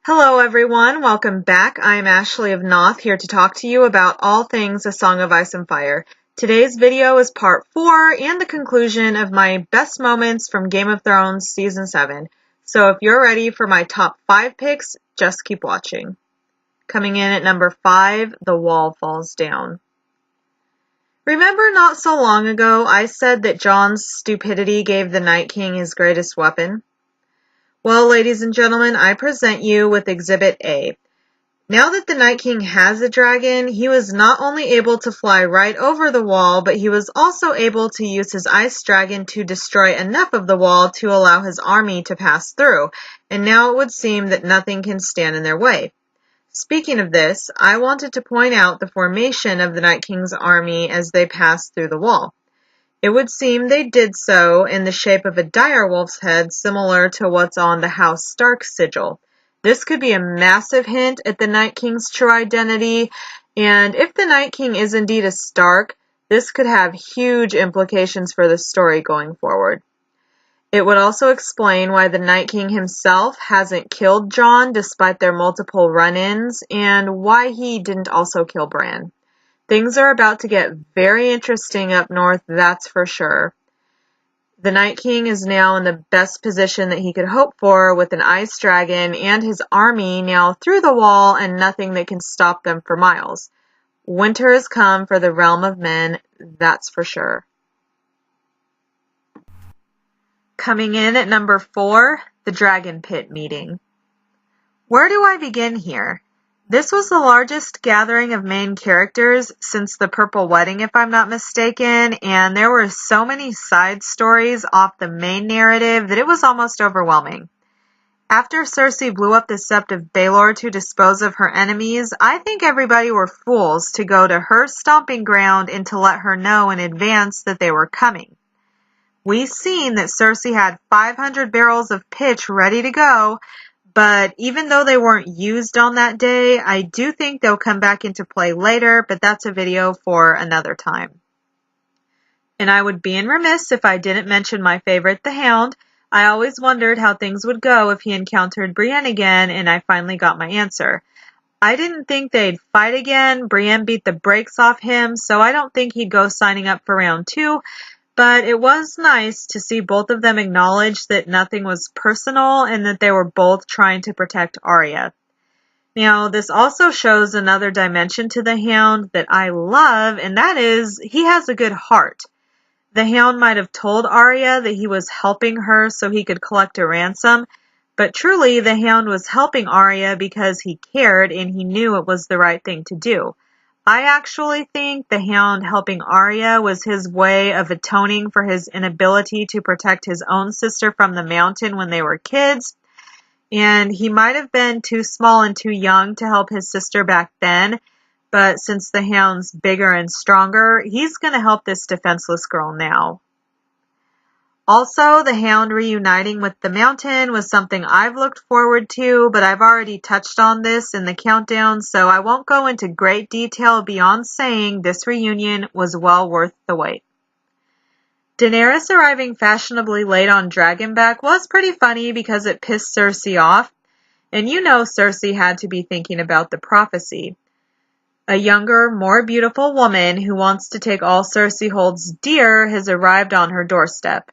Hello everyone, welcome back. I'm Ashley of Noth here to talk to you about all things A Song of Ice and Fire. Today's video is part 4 and the conclusion of my best moments from Game of Thrones Season 7. So if you're ready for my top 5 picks, just keep watching. Coming in at number 5, The Wall Falls Down. Remember not so long ago I said that Jon's stupidity gave the Night King his greatest weapon? Well, ladies and gentlemen, I present you with Exhibit A. Now that the Night King has a dragon, he was not only able to fly right over the wall, but he was also able to use his ice dragon to destroy enough of the wall to allow his army to pass through, and now it would seem that nothing can stand in their way. Speaking of this, I wanted to point out the formation of the Night King's army as they passed through the wall. It would seem they did so in the shape of a direwolf's head similar to what's on the House Stark sigil. This could be a massive hint at the Night King's true identity, and if the Night King is indeed a Stark, this could have huge implications for the story going forward. It would also explain why the Night King himself hasn't killed Jon despite their multiple run-ins, and why he didn't also kill Bran. Things are about to get very interesting up north, that's for sure. The Night King is now in the best position that he could hope for with an ice dragon and his army now through the wall and nothing that can stop them for miles. Winter has come for the realm of men, that's for sure. Coming in at number 4, the Dragon Pit meeting. Where do I begin here? This was the largest gathering of main characters since the Purple Wedding, if I'm not mistaken, and there were so many side stories off the main narrative that it was almost overwhelming. After Cersei blew up the Sept of Baelor to dispose of her enemies, I think everybody were fools to go to her stomping ground and to let her know in advance that they were coming. We've seen that Cersei had 500 barrels of pitch ready to go, but even though they weren't used on that day, I do think they'll come back into play later, but that's a video for another time. And I would be remiss if I didn't mention my favorite, the Hound. I always wondered how things would go if he encountered Brienne again, and I finally got my answer. I didn't think they'd fight again. Brienne beat the brakes off him, so I don't think he'd go signing up for round 2. But it was nice to see both of them acknowledge that nothing was personal and that they were both trying to protect Arya. Now, this also shows another dimension to the Hound that I love, and that is he has a good heart. The Hound might have told Arya that he was helping her so he could collect a ransom, but truly the Hound was helping Arya because he cared and he knew it was the right thing to do. I actually think the Hound helping Arya was his way of atoning for his inability to protect his own sister from the mountain when they were kids. And he might have been too small and too young to help his sister back then, but since the Hound's bigger and stronger, he's going to help this defenseless girl now. Also, the Hound reuniting with the Mountain was something I've looked forward to, but I've already touched on this in the countdown, so I won't go into great detail beyond saying this reunion was well worth the wait. Daenerys arriving fashionably late on Dragonback was pretty funny because it pissed Cersei off, and you know Cersei had to be thinking about the prophecy. A younger, more beautiful woman who wants to take all Cersei holds dear has arrived on her doorstep.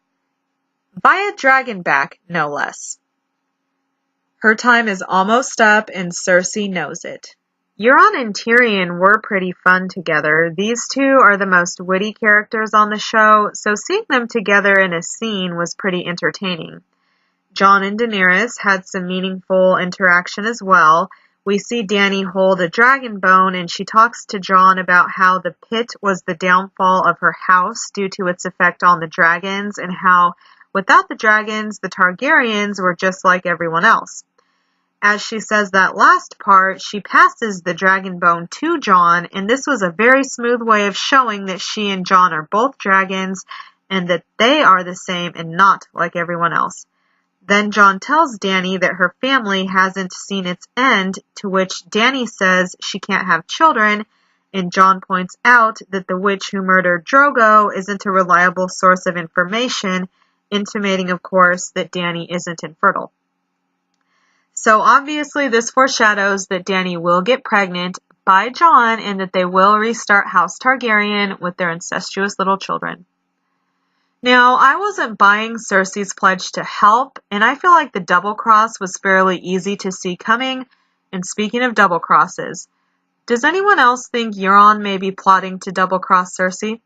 Via Dragonback, no less. Her time is almost up, and Cersei knows it. Euron and Tyrion were pretty fun together. These two are the most witty characters on the show, so seeing them together in a scene was pretty entertaining. Jon and Daenerys had some meaningful interaction as well. We see Dany hold a dragon bone, and she talks to Jon about how the pit was the downfall of her house due to its effect on the dragons, and how without the dragons, the Targaryens were just like everyone else. As she says that last part, she passes the dragon bone to Jon, and this was a very smooth way of showing that she and Jon are both dragons, and that they are the same and not like everyone else. Then Jon tells Dany that her family hasn't seen its end, to which Dany says she can't have children, and Jon points out that the witch who murdered Drogo isn't a reliable source of information, intimating, of course, that Dany isn't infertile. So obviously this foreshadows that Dany will get pregnant by Jon and that they will restart House Targaryen with their incestuous little children. Now, I wasn't buying Cersei's pledge to help, and I feel like the double cross was fairly easy to see coming. And speaking of double crosses, does anyone else think Euron may be plotting to double cross Cersei?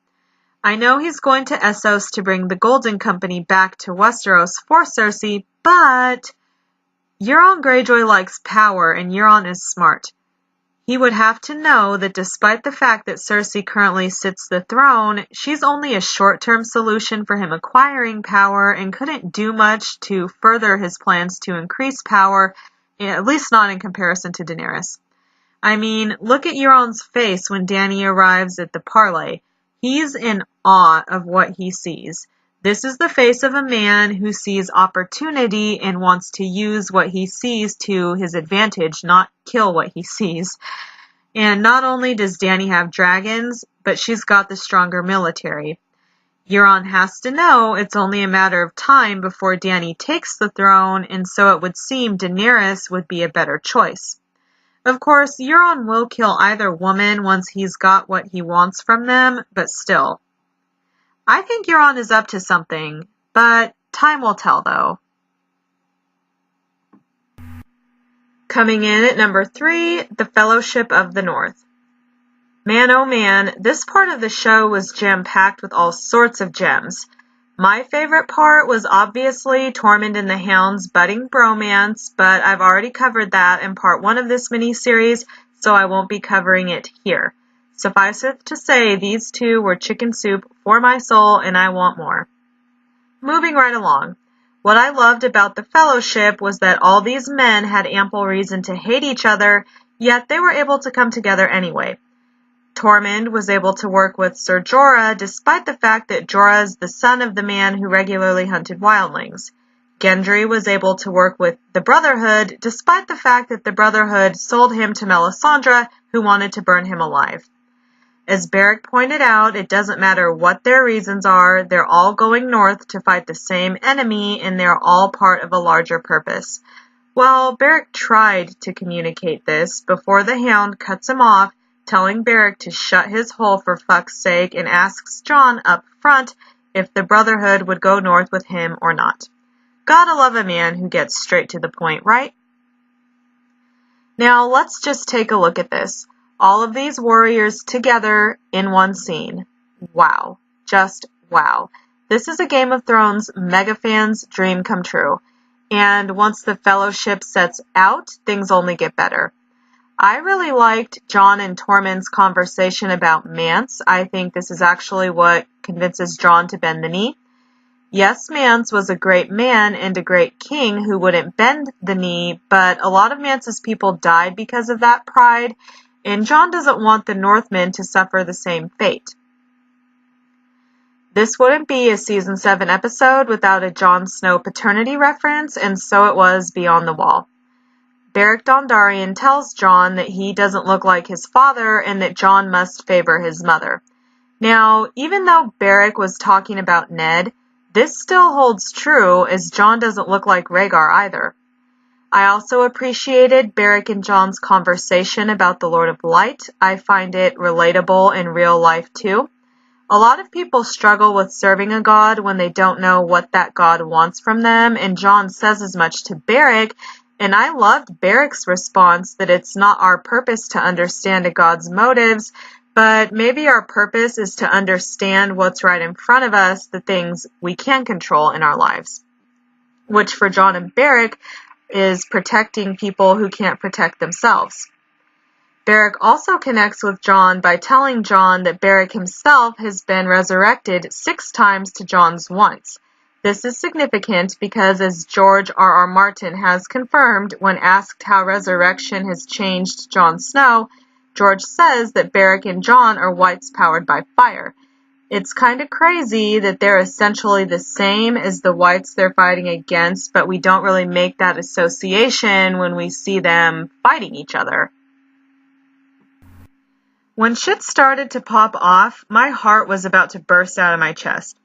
I know he's going to Essos to bring the Golden Company back to Westeros for Cersei, but Euron Greyjoy likes power and Euron is smart. He would have to know that despite the fact that Cersei currently sits the throne, she's only a short-term solution for him acquiring power and couldn't do much to further his plans to increase power, at least not in comparison to Daenerys. I mean, look at Euron's face when Dany arrives at the parley. He's in awe of what he sees. This is the face of a man who sees opportunity and wants to use what he sees to his advantage, not kill what he sees. And not only does Dany have dragons, but she's got the stronger military. Euron has to know it's only a matter of time before Dany takes the throne, and so it would seem Daenerys would be a better choice. Of course, Euron will kill either woman once he's got what he wants from them, but still. I think Euron is up to something, but time will tell, though. Coming in at number 3, The Fellowship of the North. Man, oh man, this part of the show was jam-packed with all sorts of gems. My favorite part was obviously Tormund and the Hound's budding bromance, but I've already covered that in part 1 of this miniseries, so I won't be covering it here. Suffice it to say, these two were chicken soup for my soul, and I want more. Moving right along. What I loved about the Fellowship was that all these men had ample reason to hate each other, yet they were able to come together anyway. Tormund was able to work with Ser Jorah despite the fact that Jorah is the son of the man who regularly hunted wildlings. Gendry was able to work with the Brotherhood despite the fact that the Brotherhood sold him to Melisandre, who wanted to burn him alive. As Beric pointed out, it doesn't matter what their reasons are, they're all going north to fight the same enemy, and they're all part of a larger purpose. Well, Beric tried to communicate this before the Hound cuts him off, telling Beric to shut his hole for fuck's sake, and asks Jon up front if the Brotherhood would go north with him or not. Gotta love a man who gets straight to the point, right? Now, let's just take a look at this. All of these warriors together in one scene. Wow. Just wow. This is a Game of Thrones mega fan's dream come true. And once the Fellowship sets out, things only get better. I really liked Jon and Tormund's conversation about Mance. I think this is actually what convinces Jon to bend the knee. Yes, Mance was a great man and a great king who wouldn't bend the knee, but a lot of Mance's people died because of that pride, and Jon doesn't want the Northmen to suffer the same fate. This wouldn't be a Season 7 episode without a Jon Snow paternity reference, and so it was Beyond the Wall. Beric Dondarrion tells Jon that he doesn't look like his father and that Jon must favor his mother. Now, even though Beric was talking about Ned, this still holds true as Jon doesn't look like Rhaegar either. I also appreciated Beric and Jon's conversation about the Lord of Light. I find it relatable in real life too. A lot of people struggle with serving a god when they don't know what that god wants from them, and Jon says as much to Beric, and I loved Beric's response that it's not our purpose to understand a god's motives, but maybe our purpose is to understand what's right in front of us, the things we can control in our lives. Which for Jon and Beric is protecting people who can't protect themselves. Beric also connects with Jon by telling Jon that Beric himself has been resurrected 6 times to Jon's once. This is significant because, as George R.R. Martin has confirmed when asked how resurrection has changed Jon Snow, George says that Beric and Jon are whites powered by fire. It's kind of crazy that they're essentially the same as the whites they're fighting against, but we don't really make that association when we see them fighting each other. When shit started to pop off, my heart was about to burst out of my chest.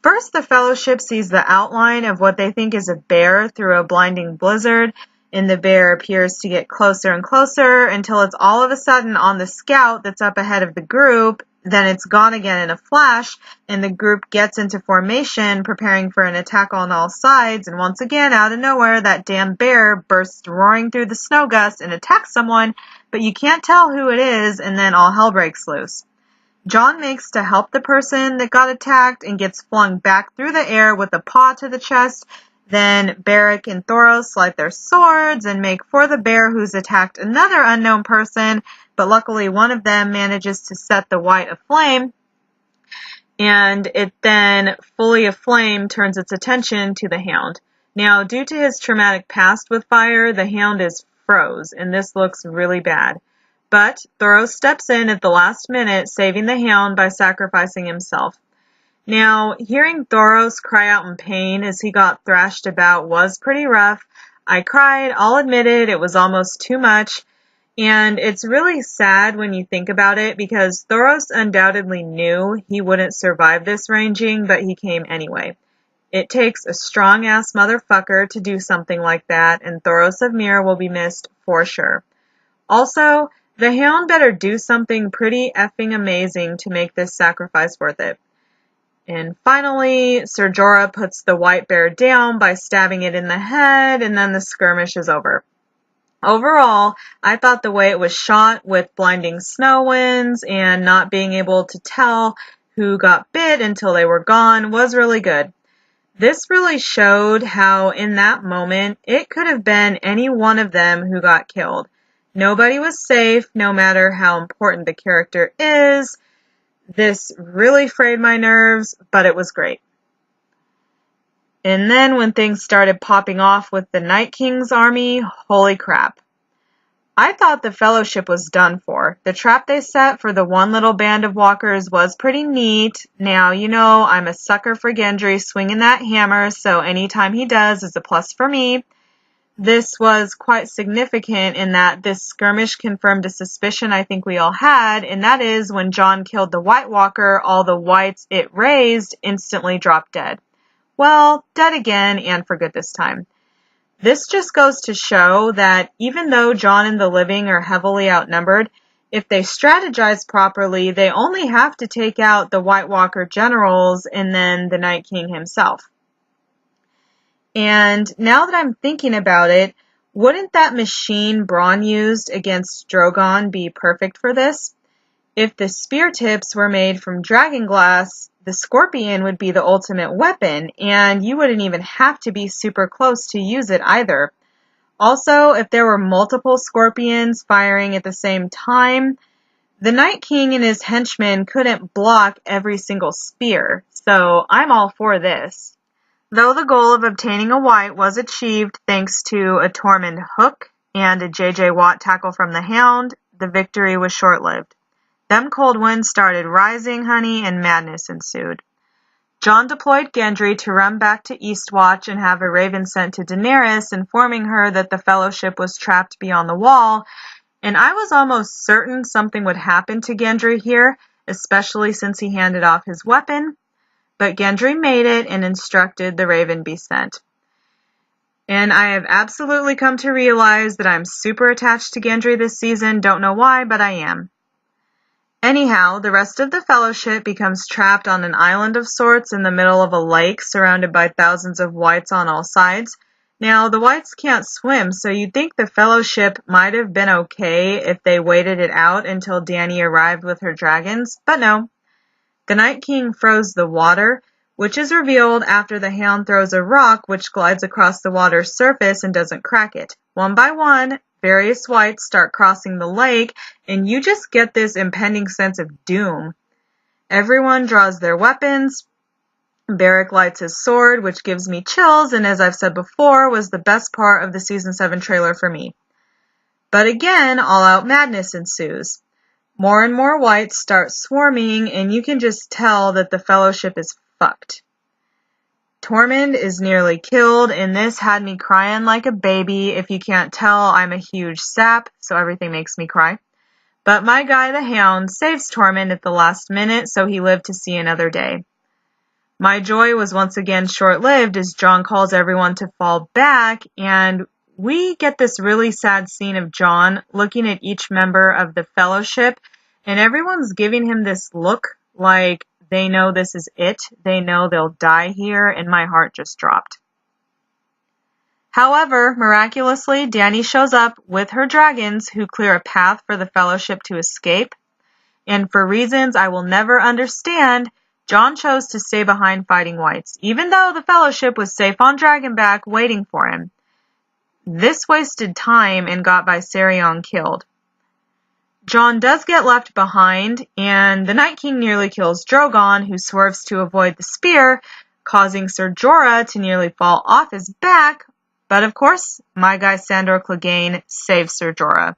First, the Fellowship sees the outline of what they think is a bear through a blinding blizzard, and the bear appears to get closer and closer until it's all of a sudden on the scout that's up ahead of the group. Then it's gone again in a flash, and the group gets into formation, preparing for an attack on all sides, and once again, out of nowhere, that damn bear bursts roaring through the snow gust and attacks someone, but you can't tell who it is, and then all hell breaks loose. John makes to help the person that got attacked and gets flung back through the air with a paw to the chest. Then Beric and Thoros slide their swords and make for the bear who's attacked another unknown person, but luckily one of them manages to set the white aflame, and it then, fully aflame, turns its attention to the hound. Now, due to his traumatic past with fire, the hound is froze, and this looks really bad. But Thoros steps in at the last minute, saving the hound by sacrificing himself. Now, hearing Thoros cry out in pain as he got thrashed about was pretty rough. I cried, I'll admit it, it was almost too much. And it's really sad when you think about it because Thoros undoubtedly knew he wouldn't survive this ranging, but he came anyway. It takes a strong-ass motherfucker to do something like that, and Thoros of Myr will be missed for sure. Also, the hound better do something pretty effing amazing to make this sacrifice worth it. And finally, Ser Jorah puts the white bear down by stabbing it in the head, and then the skirmish is over. Overall, I thought the way it was shot with blinding snow winds and not being able to tell who got bit until they were gone was really good. This really showed how in that moment it could have been any one of them who got killed. Nobody was safe, no matter how important the character is. This really frayed my nerves, but it was great. And then when things started popping off with the Night King's army, holy crap. I thought the Fellowship was done for. The trap they set for the one little band of walkers was pretty neat. Now, you know, I'm a sucker for Gendry swinging that hammer, so anytime he does is a plus for me. This was quite significant in that this skirmish confirmed a suspicion I think we all had, and that is when Jon killed the White Walker, all the whites it raised instantly dropped dead. Well, dead again, and for good this time. This just goes to show that even though Jon and the living are heavily outnumbered, if they strategize properly, they only have to take out the White Walker generals and then the Night King himself. And now that I'm thinking about it, wouldn't that machine Bronn used against Drogon be perfect for this? If the spear tips were made from dragon glass, the scorpion would be the ultimate weapon, and you wouldn't even have to be super close to use it either. Also, if there were multiple scorpions firing at the same time, the Night King and his henchmen couldn't block every single spear, so I'm all for this. Though the goal of obtaining a white was achieved thanks to a Tormund hook and a J.J. Watt tackle from the Hound, the victory was short-lived. Them cold winds started rising, honey, and madness ensued. Jon deployed Gendry to run back to Eastwatch and have a raven sent to Daenerys, informing her that the Fellowship was trapped beyond the wall, and I was almost certain something would happen to Gendry here, especially since he handed off his weapon. But Gendry made it and instructed the raven be sent. And I have absolutely come to realize that I'm super attached to Gendry this season. Don't know why, but I am. Anyhow, the rest of the Fellowship becomes trapped on an island of sorts in the middle of a lake surrounded by thousands of whites on all sides. Now, the whites can't swim, so you'd think the Fellowship might have been okay if they waited it out until Dany arrived with her dragons, but no. The Night King froze the water, which is revealed after the Hound throws a rock which glides across the water's surface and doesn't crack it. One by one, various whites start crossing the lake, and you just get this impending sense of doom. Everyone draws their weapons. Beric lights his sword, which gives me chills, and as I've said before, was the best part of the Season 7 trailer for me. But again, all-out madness ensues. More and more whites start swarming, and you can just tell that the Fellowship is fucked. Tormund is nearly killed, and this had me crying like a baby. If you can't tell, I'm a huge sap, so everything makes me cry. But my guy, the Hound, saves Tormund at the last minute, so he lived to see another day. My joy was once again short-lived as Jon calls everyone to fall back, and we get this really sad scene of Jon looking at each member of the Fellowship, and everyone's giving him this look like they know this is it. They know they'll die here, and my heart just dropped. However, miraculously, Dany shows up with her dragons who clear a path for the Fellowship to escape. And for reasons I will never understand, Jon chose to stay behind fighting whites, even though the Fellowship was safe on Dragonback waiting for him. This wasted time and got Viserion killed. Jon does get left behind, and the Night King nearly kills Drogon, who swerves to avoid the spear, causing Ser Jorah to nearly fall off his back. But of course, my guy Sandor Clegane saves Ser Jorah.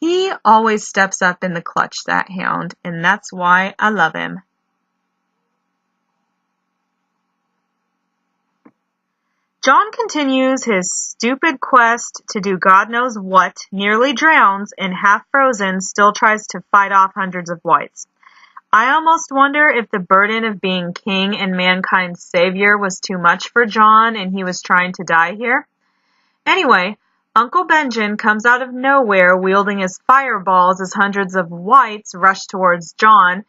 He always steps up in the clutch, that hound, and that's why I love him. Jon continues his stupid quest to do God knows what, nearly drowns, and half frozen still tries to fight off hundreds of whites. I almost wonder if the burden of being king and mankind's savior was too much for Jon and he was trying to die here. Anyway, Uncle Benjen comes out of nowhere wielding his fireballs as hundreds of whites rush towards Jon,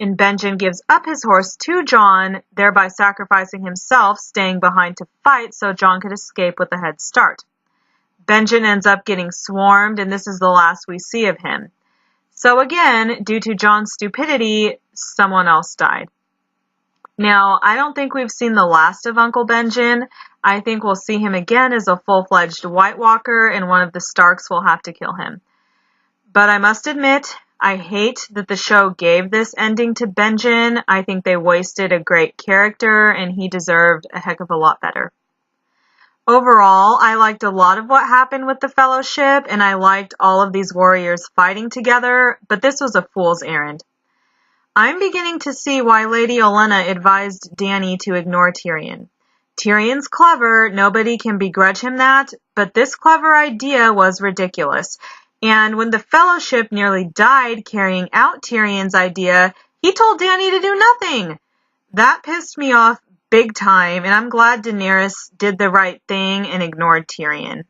and Benjen gives up his horse to Jon, thereby sacrificing himself, staying behind to fight so Jon could escape with a head start. Benjen ends up getting swarmed, and this is the last we see of him. So again, due to Jon's stupidity, someone else died. Now, I don't think we've seen the last of Uncle Benjen. I think we'll see him again as a full-fledged White Walker, and one of the Starks will have to kill him. But I must admit, I hate that the show gave this ending to Benjen. I think they wasted a great character, and he deserved a heck of a lot better. Overall, I liked a lot of what happened with the Fellowship, and I liked all of these warriors fighting together, but this was a fool's errand. I'm beginning to see why Lady Olenna advised Dany to ignore Tyrion. Tyrion's clever, nobody can begrudge him that, but this clever idea was ridiculous. And when the Fellowship nearly died carrying out Tyrion's idea, he told Dany to do nothing. That pissed me off big time, and I'm glad Daenerys did the right thing and ignored Tyrion.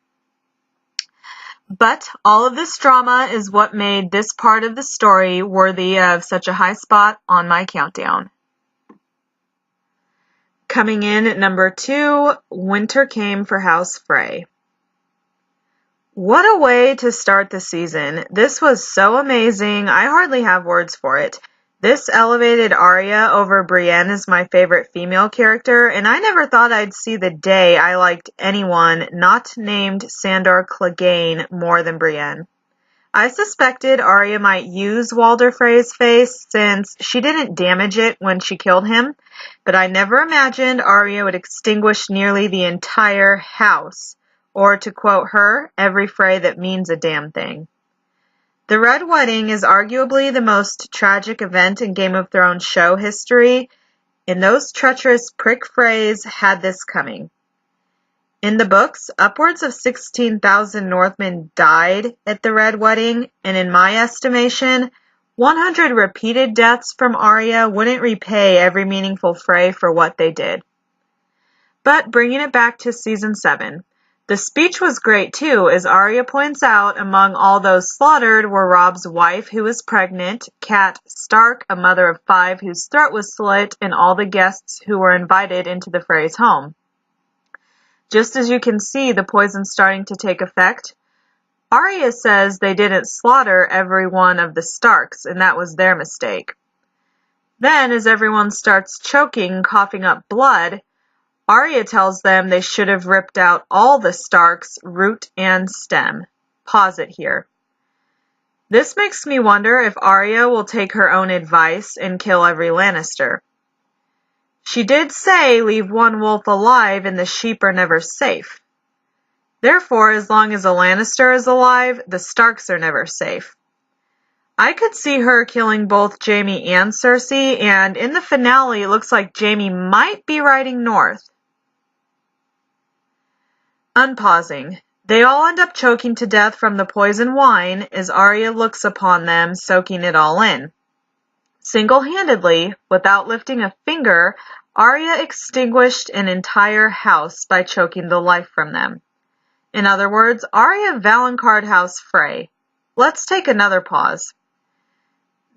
But all of this drama is what made this part of the story worthy of such a high spot on my countdown. Coming in at number 2, Winter Came for House Frey. What a way to start the season. This was so amazing. I hardly have words for it. This elevated Arya over Brienne as my favorite female character, and I never thought I'd see the day I liked anyone not named Sandor Clegane more than Brienne. I suspected Arya might use Walder Frey's face since she didn't damage it when she killed him, but I never imagined Arya would extinguish nearly the entire house. Or, to quote her, every Frey that means a damn thing. The Red Wedding is arguably the most tragic event in Game of Thrones show history, and those treacherous prick Freys had this coming. In the books, upwards of 16,000 Northmen died at the Red Wedding, and in my estimation, 100 repeated deaths from Arya wouldn't repay every meaningful Frey for what they did. But bringing it back to Season 7, the speech was great too, as Arya points out among all those slaughtered were Robb's wife who was pregnant, Cat Stark, a mother of 5 whose throat was slit, and all the guests who were invited into the Frey's home. Just as you can see the poison starting to take effect, Arya says they didn't slaughter every one of the Starks, and that was their mistake. Then, as everyone starts choking, coughing up blood, Arya tells them they should have ripped out all the Starks, root and stem. Pause it here. This makes me wonder if Arya will take her own advice and kill every Lannister. She did say leave one wolf alive and the sheep are never safe. Therefore, as long as a Lannister is alive, the Starks are never safe. I could see her killing both Jaime and Cersei, and in the finale it looks like Jaime might be riding north. Unpausing. They all end up choking to death from the poison wine as Arya looks upon them, soaking it all in. Single-handedly, without lifting a finger, Arya extinguished an entire house by choking the life from them. In other words, Arya Valonqard House Frey. Let's take another pause.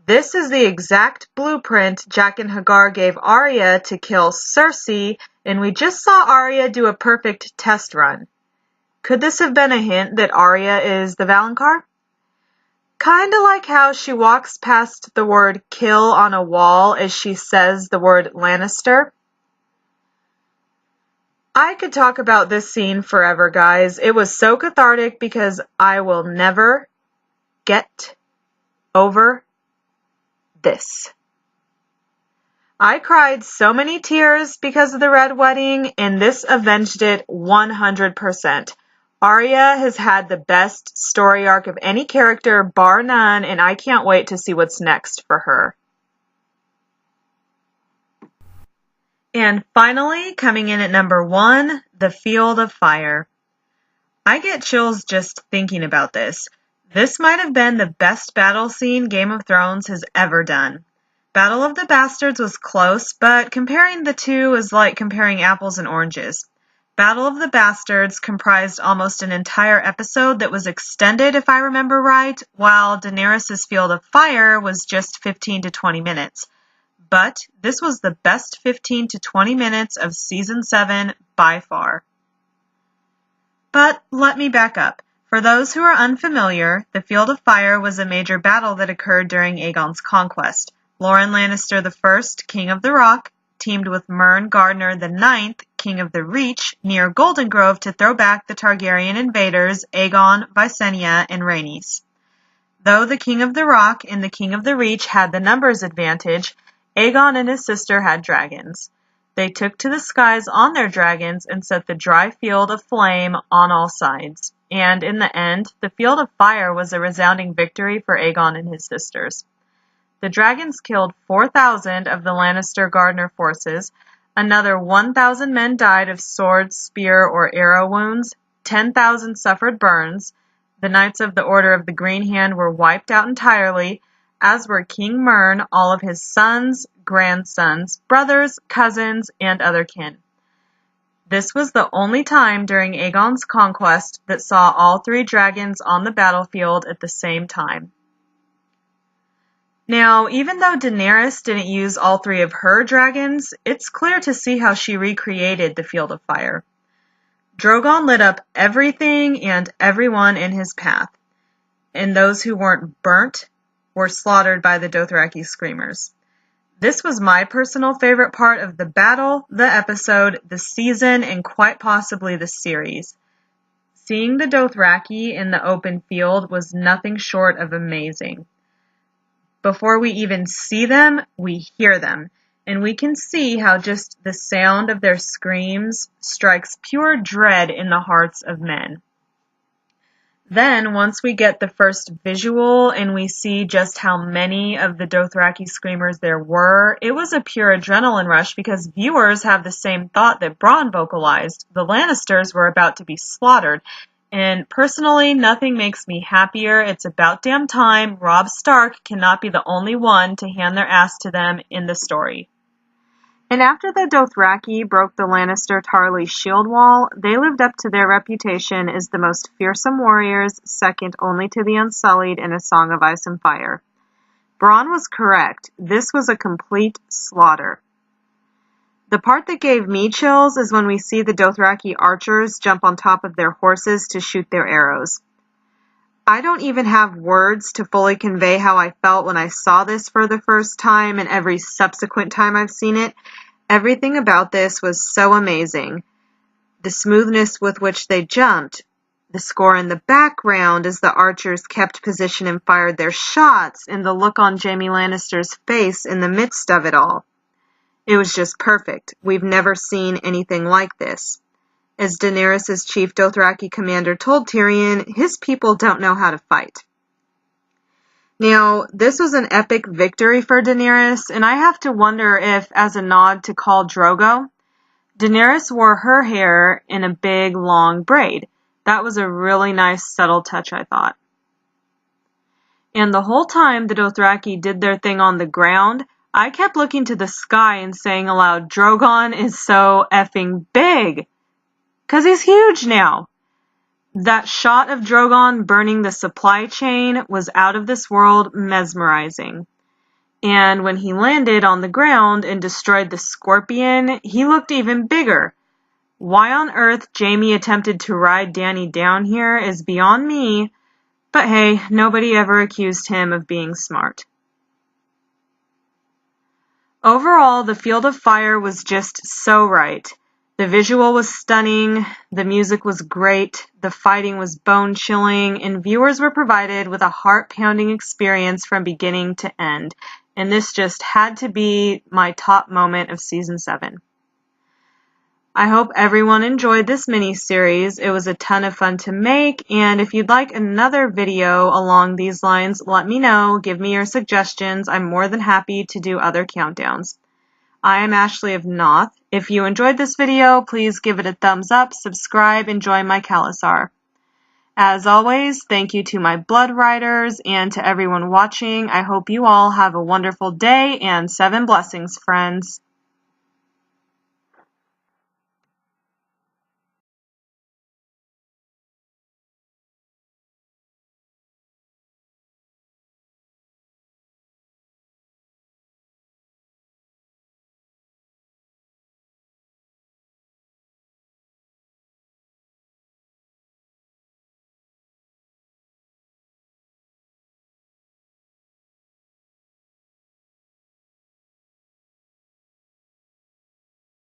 This is the exact blueprint Jaqen H'ghar gave Arya to kill Cersei, and we just saw Arya do a perfect test run. Could this have been a hint that Arya is the Valonqar? Kinda like how she walks past the word kill on a wall as she says the word Lannister. I could talk about this scene forever, guys. It was so cathartic because I will never get over this. I cried so many tears because of the Red Wedding, and this avenged it 100%. Arya has had the best story arc of any character, bar none, and I can't wait to see what's next for her. And finally, coming in at number 1, The Field of Fire. I get chills just thinking about this. This might have been the best battle scene Game of Thrones has ever done. Battle of the Bastards was close, but comparing the two is like comparing apples and oranges. Battle of the Bastards comprised almost an entire episode that was extended, if I remember right, while Daenerys' Field of Fire was just 15 to 20 minutes. But this was the best 15 to 20 minutes of Season 7 by far. But let me back up. For those who are unfamiliar, the Field of Fire was a major battle that occurred during Aegon's conquest. Loren Lannister I, King of the Rock, teamed with Mern Gardner IX, King of the Reach, near Golden Grove to throw back the Targaryen invaders Aegon, Visenya, and Rhaenys. Though the King of the Rock and the King of the Reach had the numbers advantage, Aegon and his sister had dragons. They took to the skies on their dragons and set the dry field aflame on all sides. And in the end, the Field of Fire was a resounding victory for Aegon and his sisters. The dragons killed 4,000 of the Lannister-Gardner forces. Another 1,000 men died of sword, spear, or arrow wounds. 10,000 suffered burns. The Knights of the Order of the Green Hand were wiped out entirely, as were King Mern, all of his sons, grandsons, brothers, cousins, and other kin. This was the only time during Aegon's conquest that saw all 3 dragons on the battlefield at the same time. Now, even though Daenerys didn't use all 3 of her dragons, it's clear to see how she recreated the Field of Fire. Drogon lit up everything and everyone in his path, and those who weren't burnt were slaughtered by the Dothraki Screamers. This was my personal favorite part of the battle, the episode, the season, and quite possibly the series. Seeing the Dothraki in the open field was nothing short of amazing. Before we even see them, we hear them, and we can see how just the sound of their screams strikes pure dread in the hearts of men. Then, once we get the first visual and we see just how many of the Dothraki Screamers there were, it was a pure adrenaline rush because viewers have the same thought that Bronn vocalized. The Lannisters were about to be slaughtered. And personally, nothing makes me happier. It's about damn time Robb Stark cannot be the only one to hand their ass to them in the story. And after the Dothraki broke the Lannister Tarly shield wall, they lived up to their reputation as the most fearsome warriors, second only to the Unsullied in A Song of Ice and Fire. Bronn was correct. This was a complete slaughter. The part that gave me chills is when we see the Dothraki archers jump on top of their horses to shoot their arrows. I don't even have words to fully convey how I felt when I saw this for the first time and every subsequent time I've seen it. Everything about this was so amazing. The smoothness with which they jumped, the score in the background as the archers kept position and fired their shots, and the look on Jaime Lannister's face in the midst of it all. It was just perfect. We've never seen anything like this. As Daenerys' chief Dothraki commander told Tyrion, his people don't know how to fight. Now, this was an epic victory for Daenerys, and I have to wonder if, as a nod to Khal Drogo, Daenerys wore her hair in a big, long braid. That was a really nice, subtle touch, I thought. And the whole time the Dothraki did their thing on the ground, I kept looking to the sky and saying aloud, Drogon is so effing big. 'Cause he's huge now. That shot of Drogon burning the supply chain was out of this world mesmerizing. And when he landed on the ground and destroyed the scorpion, he looked even bigger. Why on earth Jaime attempted to ride Dany down here is beyond me, but hey, nobody ever accused him of being smart. Overall, the Field of Fire was just so right. The visual was stunning, the music was great, the fighting was bone-chilling, and viewers were provided with a heart-pounding experience from beginning to end. And this just had to be my top moment of Season 7. I hope everyone enjoyed this mini-series. It was a ton of fun to make, and if you'd like another video along these lines, let me know. Give me your suggestions. I'm more than happy to do other countdowns. I am Ashley of Noth. If you enjoyed this video, please give it a thumbs up, subscribe, and join my Khalasar. As always, thank you to my blood riders and to everyone watching. I hope you all have a wonderful day and 7 blessings, friends.